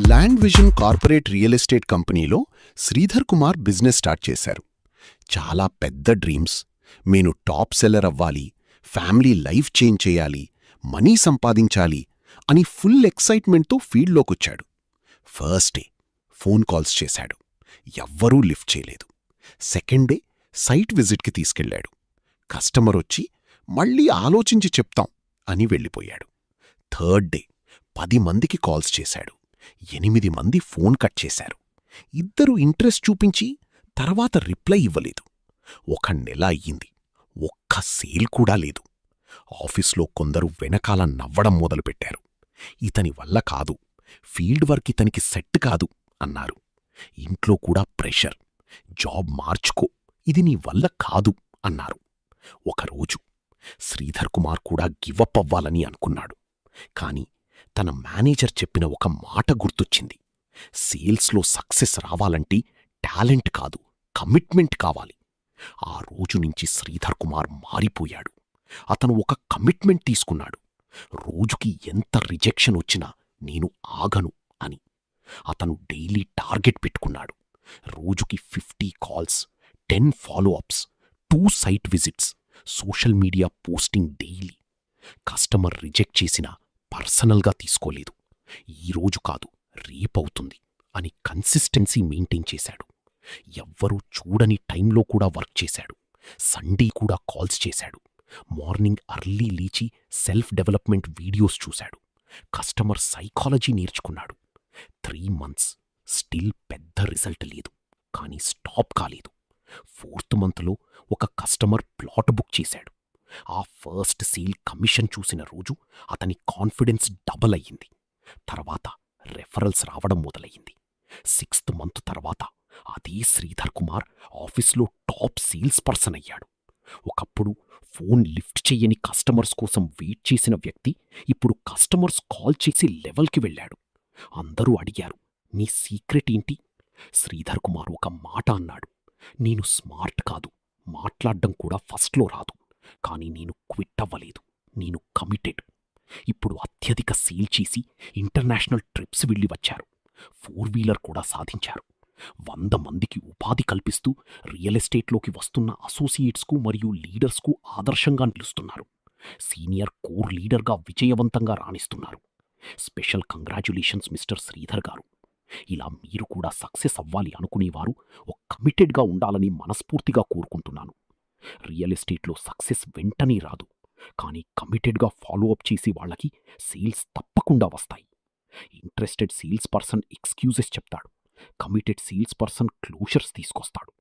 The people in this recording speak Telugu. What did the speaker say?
Land vision corporate real estate కంపెనీలో శ్రీధర్ కుమార్ బిజినెస్ స్టార్ట్ చేశారు. చాలా పెద్ద డ్రీమ్స్. నేను టాప్ సెల్లర్ అవ్వాలి, ఫ్యామిలీ లైఫ్ చేంజ్ చేయాలి, మనీ సంపాదించాలి అని ఫుల్ ఎక్సైట్మెంట్తో ఫీల్డ్లోకొచ్చాడు. ఫస్ట్ డే ఫోన్ కాల్స్ చేశాడు. ఎవ్వరూ లిఫ్ట్ చేయలేదు. సెకండ్ డే సైట్ విజిట్కి తీసుకెళ్లాడు. కస్టమర్ వచ్చి మళ్ళీ ఆలోచించి చెప్తాం అని వెళ్ళిపోయాడు. థర్డ్ డే 10 మందికి కాల్స్ చేశాడు. 8 మంది ఫోన్ కట్ చేశారు. 2 ఇంట్రెస్ట్ చూపించి తర్వాత రిప్లై ఇవ్వలేదు. 1 నెల అయ్యింది. ఒక్క సేల్ కూడా లేదు. ఆఫీస్లో కొందరు వెనకాల నవ్వడం మొదలుపెట్టారు. ఇతని వల్ల కాదు, ఫీల్డ్ వర్క్ ఇతనికి సెట్ కాదు అన్నారు. ఇంట్లో కూడా ప్రెషర్, జాబ్ మార్చుకో, ఇది నీ వల్ల కాదు అన్నారు. ఒకరోజు శ్రీధర్ కుమార్ కూడా గివప్ అవ్వాలని అనుకున్నాడు. కాని తన మేనేజర్ చెప్పిన ఒక మాట గుర్తొచ్చింది. సేల్స్లో సక్సెస్ రావాలంటే టాలెంట్ కాదు, కమిట్మెంట్ కావాలి. ఆ రోజు నుంచి శ్రీధర్ కుమార్ మారిపోయాడు. అతను ఒక కమిట్మెంట్ తీసుకున్నాడు. రోజుకి ఎంత రిజెక్షన్ వచ్చినా నేను ఆగను అని. అతను డైలీ టార్గెట్ పెట్టుకున్నాడు. రోజుకి 50 calls, 10 follow ups, 2 site visits, social media posting daily. Customer reject చేసినా పర్సనల్గా తీసుకోలేదు. ఈరోజు కాదు, రేపవుతుంది అని కన్సిస్టెన్సీ మెయింటైన్ చేశాడు. ఎవ్వరూ చూడని టైంలో కూడా వర్క్ చేశాడు. సండే కూడా కాల్స్ చేశాడు. మార్నింగ్ అర్లీ లేచి సెల్ఫ్ డెవలప్మెంట్ వీడియోస్ చూశాడు. కస్టమర్ సైకాలజీ నేర్చుకున్నాడు. 3 మంత్స్ స్టిల్ పెద్ద రిజల్ట్ లేదు. కానీ స్టాప్ కాలేదు. 4th మంత్లో ఒక కస్టమర్ ప్లాట్ బుక్ చేశాడు. ఆ ఫస్ట్ సేల్ కమిషన్ చూసిన రోజు అతని కాన్ఫిడెన్స్ డబల్ అయ్యింది. తర్వాత రెఫరల్స్ రావడం మొదలయ్యింది. 6th మంత్ తర్వాత అదే శ్రీధర్ కుమార్ ఆఫీస్లో టాప్ సేల్స్ పర్సన్ అయ్యాడు. ఒకప్పుడు ఫోన్ లిఫ్ట్ చెయ్యని కస్టమర్స్ కోసం వెయిట్ చేసిన వ్యక్తి ఇప్పుడు కస్టమర్స్ కాల్ చేసి లెవెల్కి వెళ్ళాడు. అందరూ అడిగారు, నీ సీక్రెట్ ఏంటి? శ్రీధర్ కుమార్ ఒక మాట అన్నాడు, నేను స్మార్ట్ కాదు, మాట్లాడ్డం కూడా ఫస్ట్లో రాదు, కానీ నేను క్విట్ అవ్వలేదు, నేను కమిటెడ్. ఇప్పుడు అత్యధిక సేల్ చేసి ఇంటర్నేషనల్ ట్రిప్స్ వెళ్ళి వచ్చారు. 4 వీలర్ కూడా సాధించారు. 100 మందికి ఉపాధి కల్పిస్తూ రియల్ ఎస్టేట్లోకి వస్తున్న అసోసియేట్స్కు మరియు లీడర్స్కు ఆదర్శంగా నిలుస్తున్నారు. సీనియర్ కోర్ లీడర్గా విజయవంతంగా రాణిస్తున్నారు. స్పెషల్ కంగ్రాచ్యులేషన్స్ మిస్టర్ శ్రీధర్ గారు. ఇలా మీరు కూడా సక్సెస్ అవ్వాలి అనుకునేవారు ఒక కమిటెడ్గా ఉండాలని మనస్ఫూర్తిగా కోరుకుంటున్నాను. రియల్ ఎస్టేట్లో సక్సెస్ వెంటనే రాదు, కానీ కమిటెడ్గా ఫాలోఅప్ చేసే వాళ్ళకి సేల్స్ తప్పకుండా వస్తాయి. ఇంట్రెస్టెడ్ సేల్స్ పర్సన్ ఎక్స్క్యూజెస్ చెప్తాడు, కమిటెడ్ సేల్స్ పర్సన్ క్లోజర్స్ తీసుకొస్తాడు.